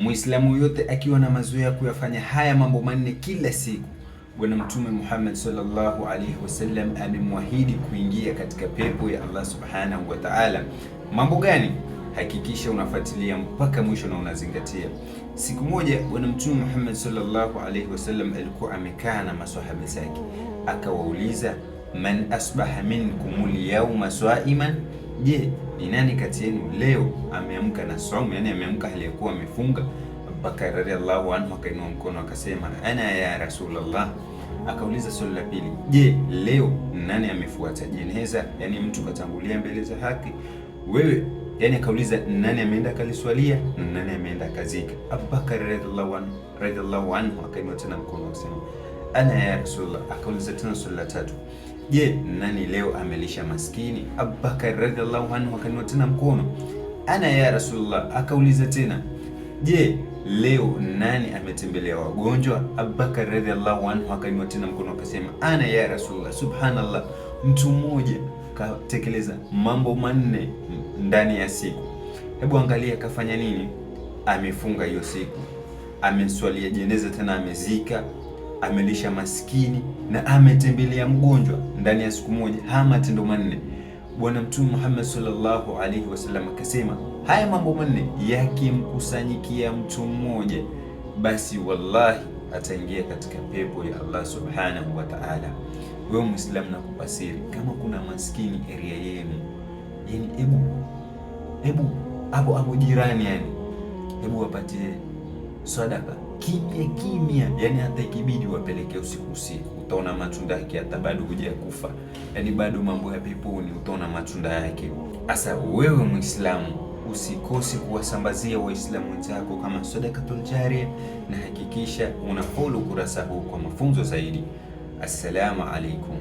Muislamu yote akiwa na mazoea kuyafanya haya mambo manne kila siku, Bwana Mtume Muhammad sallallahu alaihi wasallam amemwahidi kuingia katika pepo ya Allah subhanahu wa ta'ala. Mambo gani? Hakikisha unafuatilia mpaka mwisho na unazingatia. Siku moja Bwana Mtume Muhammad sallallahu alaihi wasallam alikuwa amekaa na maswahaba zake, akawauliza, man asbaha minkum al-yawma saiman, je, ni nani kati yenu leo ameamka na saumu, yani ameamka hali ya kuwa amefunga? Abubakar radhiallahu anhu akainua mkono akasema, ana ya Rasulullah. Akauliza swali la pili, je, leo nani amefuata jeneza, yani mtu katangulia mbele za haki? Wewe, yani akauliza nani ameenda kaliswalia na nani ameenda kazika? Abubakar radhiallahu anhu akainua tena mkono akasema, ana ya Rasulullah. Akauliza tena swali la tatu, je, nani leo amelisha maskini? Abubakar radhiallahu anhu akainua tena mkono, ana ya Rasulullah. Akauliza tena, je, leo nani ametembelea wagonjwa? Abubakar radhiallahu anhu akainua tena mkono akasema, ana ya Rasulullah. Subhanallah, mtu mmoja katekeleza mambo manne ndani ya siku. Hebu angalia kafanya nini? Amefunga hiyo siku, ameswalia jeneza, tena amezika, amelisha maskini na ametembelea mgonjwa ndani ya siku moja. Haya matendo manne Bwana Mtume Muhammad sallallahu alaihi wasallam akasema, haya mambo manne yakimkusanyikia mtu mmoja, basi wallahi ataingia katika pepo ya Allah subhanahu wa ta'ala. Wewe Muislamu, nakupa siri, kama kuna maskini area yenu, yani hebu hapo jirani, yani hebu wapatie sadaka kimya, yani hata ikibidi wapeleke usiku, utaona matunda yake, hata bado hujakufa, yani bado mambo ya peponi, utaona matunda yake. Asa wewe Muislamu, usikose kuwasambazia Waislamu wenzako kama sadaqatul jariya, na hakikisha unafollow kurasa huu kwa mafunzo zaidi. Assalamu alaikum.